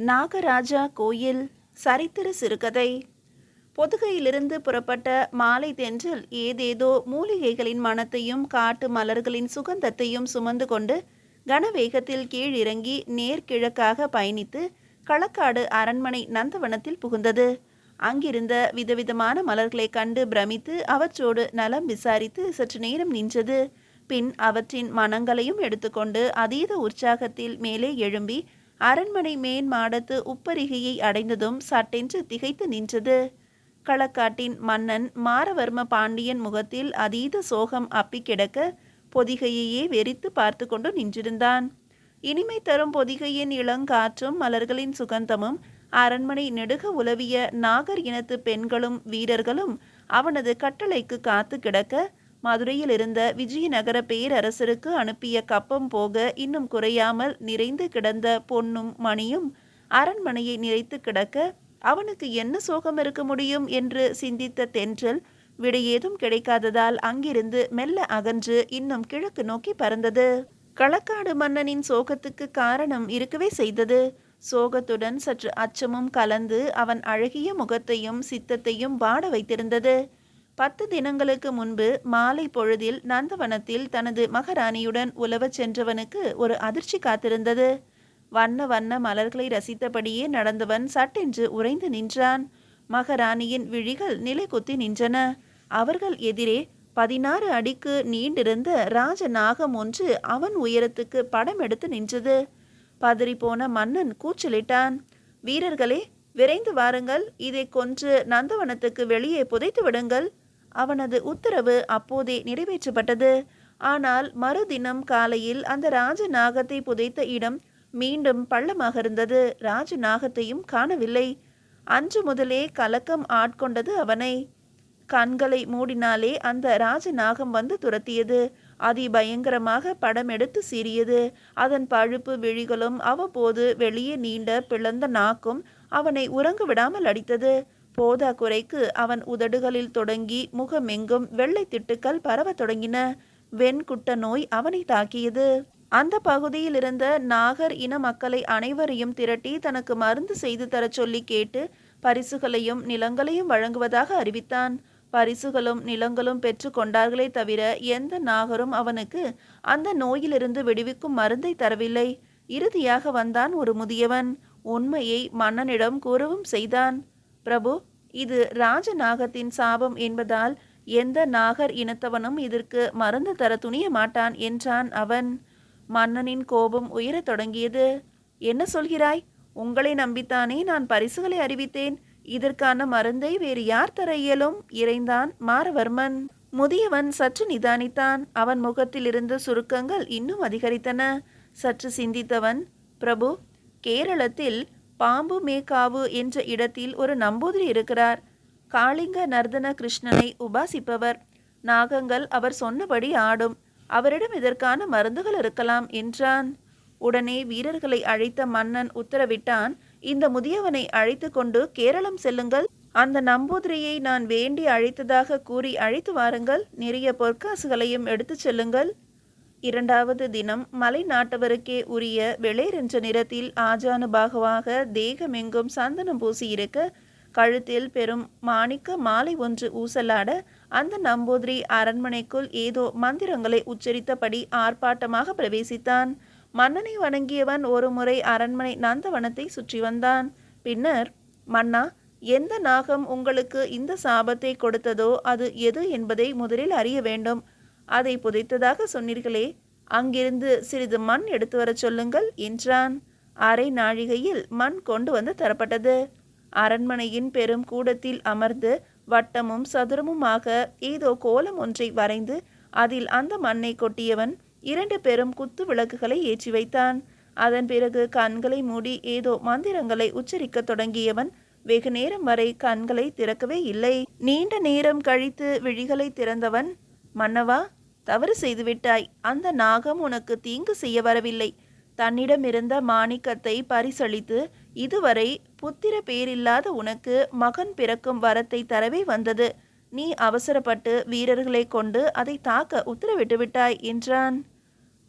நாகராஜா கோயில் சரித்திர சிறுகதை. பொதுகையிலிருந்து புறப்பட்ட மாலை தென்றல் ஏதேதோ மூலிகைகளின் மணத்தையும் காட்டு மலர்களின் சுகந்தத்தையும் சுமந்து கொண்டு கனவேகத்தில் கீழிறங்கி நேர்கிழக்காக பயணித்து களக்காடு அரண்மனை நந்தவனத்தில் புகுந்தது. அங்கிருந்த விதவிதமான மலர்களை கண்டு பிரமித்து அவற்றோடு நலம் விசாரித்து சற்று நேரம் நின்றது. பின் அவற்றின் மனங்களையும் எடுத்துக்கொண்டு அதீத உற்சாகத்தில் மேலே எழும்பி அரண்மனை மேன் மாடத்து உப்பரிகையை அடைந்ததும் சட்டென்று திகைத்து நின்றது. களக்காட்டின் மன்னன் மாரவர்ம பாண்டியன் முகத்தில் அதீத சோகம் அப்பி கிடக்க பொதிகையையே வெறித்து பார்த்து கொண்டு நின்றிருந்தான். இனிமை தரும் பொதிகையின் இளங்காற்றும் மலர்களின் சுகந்தமும் அரண்மனை நெடுக உலவிய நாகர் இனத்து பெண்களும் வீரர்களும் அவனது கட்டளைக்கு காத்து கிடக்க மதுரையில் இருந்த விஜயநகர பேரரசருக்கு அனுப்பிய கப்பம் போக இன்னும் குறையாமல் நிறைந்து கிடந்த பொன்னும் மணியும் அரண்மனையை நிறைத்து கிடக்க அவனுக்கு என்ன சோகம் இருக்க முடியும் என்று சிந்தித்த தென்றல் விடையேதும் கிடைக்காததால் அங்கிருந்து மெல்ல அகன்று இன்னும் கிழக்கு நோக்கி பறந்தது. களக்காடு மன்னனின் சோகத்துக்கு காரணம் இருக்கவே செய்தது. சோகத்துடன் சற்று அச்சமும் கலந்து அவன் அழகிய முகத்தையும் சித்தத்தையும் வாட வைத்திருந்தது. 10 தினங்களுக்கு முன்பு மாலை பொழுதில் நந்தவனத்தில் தனது மகாராணியுடன் உலவச் சென்றவனுக்கு ஒரு அதிர்ச்சி காத்திருந்தது. வண்ண வண்ண மலர்களை ரசித்தபடியே நடந்தவன் சட்டென்று உறைந்து நின்றான். மகாராணியின் விழிகள் நிலை குத்தி நின்றன. அவர்கள் எதிரே 16 அடிக்கு நீண்டிருந்த ராஜ நாகம் ஒன்று அவன் உயரத்துக்கு படம் எடுத்து நின்றது. பதறிப்போன மன்னன் கூச்சலிட்டான். வீரர்களே, விரைந்து வாருங்கள், இதை கொன்று நந்தவனத்துக்கு வெளியே புதைத்து விடுங்கள். அவனது உத்தரவு அப்போதே நிறைவேற்றப்பட்டது. ஆனால் மறுதினம் காலையில் அந்த ராஜநாகத்தை புதைத்த இடம் மீண்டும் பள்ளமாக இருந்தது. ராஜநாகத்தையும் காணவில்லை. அன்று முதலே கலக்கம் ஆட்கொண்டது அவனை. கண்களை மூடினாலே அந்த ராஜநாகம் வந்து துரத்தியது. அதிபயங்கரமாக படம் எடுத்து சீறியது. அதன் பழுப்பு விழிகளும் அவ்வப்போது வெளியே நீண்ட பிளந்த நாக்கும் அவனை உறங்க விடாமல் அடித்தது. போதா குறைக்கு அவன் உதடுகளில் தொடங்கி முகமெங்கும் வெள்ளை திட்டுக்கள் பரவத் தொடங்கின. வெண்குட்ட நோய் அவனை தாக்கியது. அந்த பகுதியில் இருந்த நாகர் இன மக்களை அனைவரையும் திரட்டி தனக்கு மருந்து செய்து தர சொல்லி கேட்டு பரிசுகளையும் நிலங்களையும் வழங்குவதாக அறிவித்தான். பரிசுகளும் நிலங்களும் பெற்று கொண்டார்களே தவிர எந்த நாகரும் அவனுக்கு அந்த நோயிலிருந்து விடுவிக்கும் மருந்தை தரவில்லை. இறுதியாக வந்தான் ஒரு முதியவன். உண்மையை மன்னனிடம் கூறவும் செய்தான். பிரபு, இது ராஜநாகத்தின் சாபம் என்பதால் எந்த நாகர் இனத்தவனும் இதற்கு மருந்து தர துணிய மாட்டான் என்றான் அவன். மன்னனின் கோபம் உயரத் தொடங்கியது. என்ன சொல்கிறாய்? உங்களை நம்பித்தானே நான் பரிசுகளை அறிவித்தேன். இதற்கான மருந்தை வேறு யார் தர இயலும்? இறைந்தான் மாரவர்மன். முதியவன் சற்று நிதானித்தான். அவன் முகத்தில் இருந்த சுருக்கங்கள் இன்னும் அதிகரித்தன. சற்று சிந்தித்தவன், பிரபு, கேரளத்தில் பாம்பு மேக்காவு என்ற இடத்தில் ஒரு நம்பூதிரி இருக்கிறார். காளிங்க நர்தன கிருஷ்ணனை உபாசிப்பவர். நாகங்கள் அவர் சொன்னபடி ஆடும். அவரிடம் இதற்கான மருந்துகள் இருக்கலாம் என்றான். உடனே வீரர்களை அழைத்த மன்னன் உத்தரவிட்டான். இந்த முதியவனை அழைத்து கொண்டு கேரளம் செல்லுங்கள். அந்த நம்பூதிரியை நான் வேண்டி அழைத்ததாக கூறி அழைத்து வாருங்கள். நிறைய பொற்காசுகளையும் எடுத்து செல்லுங்கள். 2வது தினம் மலை நாட்டவருக்கே உரிய வெளேரென்ற நிறத்தில் ஆஜானுபாகவாக தேகமெங்கும் சந்தனம் பூசி இருக்க கழுத்தில் பெரும் மாணிக்க மாலை ஒன்று ஊசலாட அந்த நம்பூதிரி அரண்மனைக்குள் ஏதோ மந்திரங்களை உச்சரித்தபடி ஆர்ப்பாட்டமாக பிரவேசித்தான். மன்னனை வணங்கியவன் ஒரு முறை அரண்மனை நந்தவனத்தை சுற்றி வந்தான். பின்னர், மன்னா, எந்த நாகம் உங்களுக்கு இந்த சாபத்தை கொடுத்ததோ அது எது என்பதை முதலில் அறிய வேண்டும். அதை புதைத்ததாக சொன்னீர்களே, அங்கிருந்து சிறிது மண் எடுத்து வர சொல்லுங்கள் என்றான். அரை நாழிகையில் மண் கொண்டு வந்து தரப்பட்டது. அரண்மனையின் பெரும் கூடத்தில் அமர்ந்து வட்டமும் சதுரமுமாக ஏதோ கோலம் ஒன்றை வரைந்து அதில் அந்த மண்ணை கொட்டியவன் 2 பெரும் குத்து விளக்குகளை ஏற்றி வைத்தான். அதன் பிறகு கண்களை மூடி ஏதோ மந்திரங்களை உச்சரிக்க தொடங்கியவன் வெகு நேரம் வரை கண்களை திறக்கவே இல்லை. நீண்ட நேரம் கழித்து விழிகளை திறந்தவன், மன்னவா, தவறு செய்துவிட்டாய். அந்த நாகம் உனக்கு தீங்கு செய்ய வரவில்லை. தன்னிடமிருந்த மாணிக்கத்தை பரிசளித்து இதுவரை புத்திர பேரில்லாத உனக்கு மகன் பிறக்கும் வரத்தை தரவே வந்தது. நீ அவசரப்பட்டு வீரர்களை கொண்டு அதை தாக்க உத்தரவிட்டு விட்டாய் என்றான்.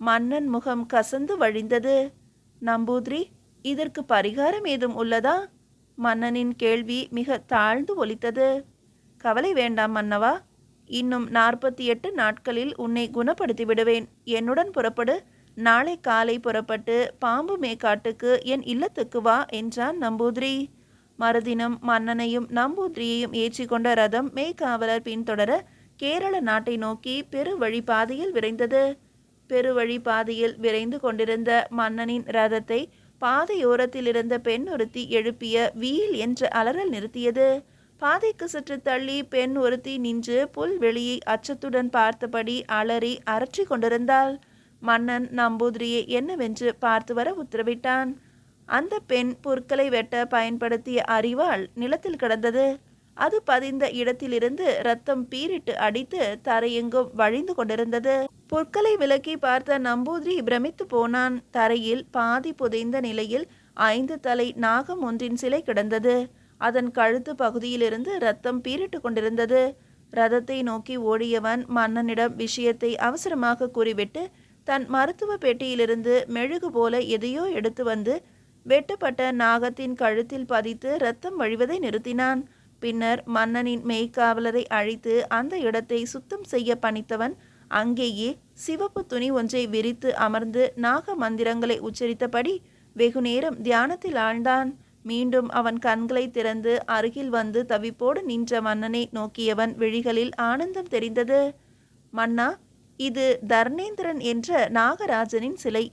மன்னன் முகம் கசந்து வழிந்தது. நம்பூதிரி, இதற்கு பரிகாரம் ஏதும் உள்ளதா? மன்னனின் கேள்வி மிக தாழ்ந்து ஒலித்தது. கவலை வேண்டாம் மன்னவா, இன்னும் 48 நாட்களில் உன்னை குணப்படுத்தி விடுவேன். என்னுடன் புறப்படு. நாளை காலை புறப்பட்டு பாம்பு மேக்காட்டுக்கு என் இல்லத்துக்கு வா என்றான் நம்பூதிரி. மறுதினம் மன்னனையும் நம்பூதிரியையும் ஏற்றி கொண்ட ரதம் மேய்காவலர் பின்தொடர கேரள நாட்டை நோக்கி பெருவழி பாதையில் விரைந்தது. பெருவழி பாதையில் விரைந்து கொண்டிருந்த மன்னனின் ரதத்தை பாதையோரத்தில் இருந்த பெண் ஒருத்தி எழுப்பிய வீல் என்ற அலறல் நிறுத்தியது. பாதைக்கு சற்று தள்ளி பெண் ஒருத்தி நின்று புல்வெளியை அச்சத்துடன் பார்த்தபடி அலறி அரற்றி கொண்டிருந்தாள். மன்னன் நம்பூதிரியை என்னவென்று பார்த்து வர உத்தரவிட்டான். அந்த பெண் புற்களை வெட்ட பயன்படுத்திய அரிவாள் நிலத்தில் கிடந்தது. அது பதிந்த இடத்திலிருந்து ரத்தம் பீரிட்டு அடித்து தரையெங்கும் வழிந்து கொண்டிருந்தது. புற்களை விலக்கி பார்த்த நம்பூதிரி பிரமித்து போனான். தரையில் பாதி புதைந்த நிலையில் 5 தலை நாகம் ஒன்றின் சிலை கிடந்தது. அதன் கழுத்து பகுதியிலிருந்து ரத்தம் பீரிட்டு கொண்டிருந்தது. ரதத்தை நோக்கி ஓடியவன் மன்னனிடம் விஷயத்தை அவசரமாக கூறிவிட்டு தன் மருத்துவ பெட்டியிலிருந்து மெழுகு போல எதையோ எடுத்து வந்து வெட்டப்பட்ட நாகத்தின் கழுத்தில் பதித்து ரத்தம் வழிவதை நிறுத்தினான். பின்னர் மன்னனின் மெய்க்காவலரை அழைத்து அந்த இடத்தை சுத்தம் செய்ய பணித்தவன் அங்கேயே சிவப்பு துணி ஒன்றை விரித்து அமர்ந்து நாக மந்திரங்களை உச்சரித்தபடி வெகுநேரம் தியானத்தில் ஆழ்ந்தான். மீண்டும் அவன் கண்களை திறந்து அருகில் வந்து தவிப்போடு நின்ற மன்னனை நோக்கியவன் விழிகளில் ஆனந்தம் தெரிந்தது. மன்னா, இது தர்ணேந்திரன் என்ற நாகராஜனின் சிலை.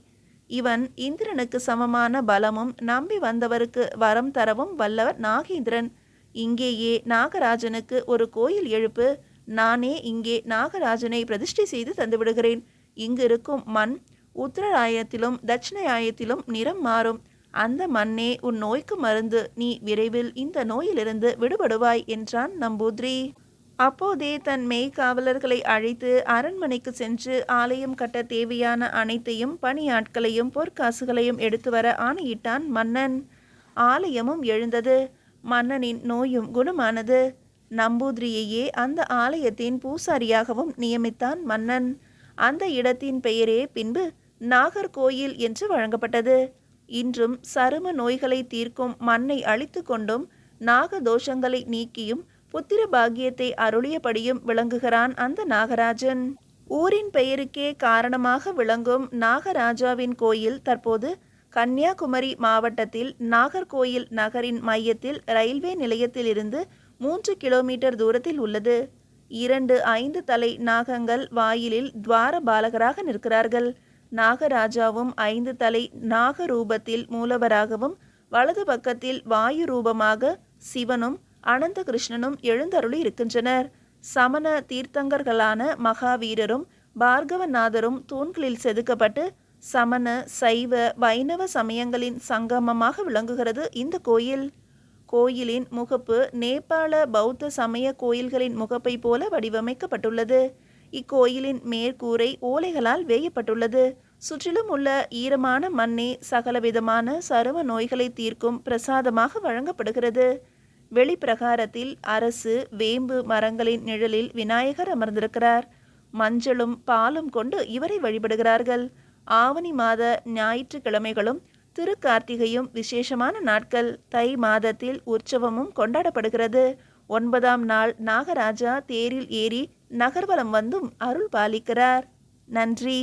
இவன் இந்திரனுக்கு சமமான பலமும் நம்பி வந்தவருக்கு வரம் தரவும் வல்லவர் நாகேந்திரன். இங்கேயே நாகராஜனுக்கு ஒரு கோயில் எழுப்பு. நானே இங்கே நாகராஜனை பிரதிஷ்டை செய்து தந்துவிடுகிறேன். இங்கு இருக்கும் மண் உத்தராயத்திலும் தட்சிணாயத்திலும் நிறம் மாறும். அந்த மண்ணே உன் நோய்க்கு மருந்து. நீ விரைவில் இந்த நோயிலிருந்து விடுபடுவாய் என்றான் நம்பூதிரி. அப்போதே தன் மெய்காவலர்களை அழைத்து அரண்மனைக்கு சென்று ஆலயம் கட்ட தேவையான அனைத்தையும் பணியாட்களையும் பொற்காசுகளையும் எடுத்து வர ஆணையிட்டான் மன்னன். ஆலயமும் எழுந்தது. மன்னனின் நோயும் குணமானது. நம்பூதிரியையே அந்த ஆலயத்தின் பூசாரியாகவும் நியமித்தான் மன்னன். அந்த இடத்தின் பெயரே பின்பு நாகர்கோயில் என்று வழங்கப்பட்டது. இன்றும் சரும நோய்களை தீர்க்கும் மண்ணை அழித்து கொண்டும் நாகதோஷங்களை நீக்கியும் புத்திர பாக்கியத்தை அருளியபடியும் விளங்குகிறான் அந்த நாகராஜன். ஊரின் பெயருக்கே காரணமாக விளங்கும் நாகராஜாவின் கோயில் தற்போது கன்னியாகுமரி மாவட்டத்தில் நாகர்கோயில் நகரின் மையத்தில் ரயில்வே நிலையத்திலிருந்து 3 கிலோமீட்டர் தூரத்தில் உள்ளது. 2 5 தலை நாகங்கள் வாயிலில் துவார பாலகராக நிற்கிறார்கள். நாகராஜாவும் 5 தலை நாக ரூபத்தில் மூலவராகவும் வலது பக்கத்தில் வாயு ரூபமாக சிவனும் அனந்த கிருஷ்ணனும் எழுந்தருளி இருக்கின்றனர். சமண தீர்த்தங்கர்களான மகாவீரரும் பார்கவநாதரும் தூண்களில் செதுக்கப்பட்டு சமண சைவ வைணவ சமயங்களின் சங்கமமாக விளங்குகிறது இந்த கோயில். கோயிலின் முகப்பு நேபாள பௌத்த சமய கோயில்களின் முகப்பை போல வடிவமைக்கப்பட்டுள்ளது. இக்கோயிலின் மேற்கூரை ஓலைகளால் வேயப்பட்டுள்ளது. சுற்றிலும் உள்ள ஈரமான மண்ணே சகலவிதமான சரும நோய்களை தீர்க்கும் பிரசாதமாக வழங்கப்படுகிறது. வெளிப்பிரகாரத்தில் அரசு வேம்பு மரங்களின் நிழலில் விநாயகர் அமர்ந்திருக்கிறார். மஞ்சளும் பாலும் கொண்டு இவரை வழிபடுகிறார்கள். ஆவணி மாத ஞாயிற்றுக்கிழமைகளும் திருக்கார்த்திகையும் விசேஷமான நாட்கள். தை மாதத்தில் உற்சவமும் கொண்டாடப்படுகிறது. 9ஆம் நாள் நாகராஜா தேரில் ஏறி நகர்வலம் வந்தும் அருள் பாலிக்கிறார். நன்றி.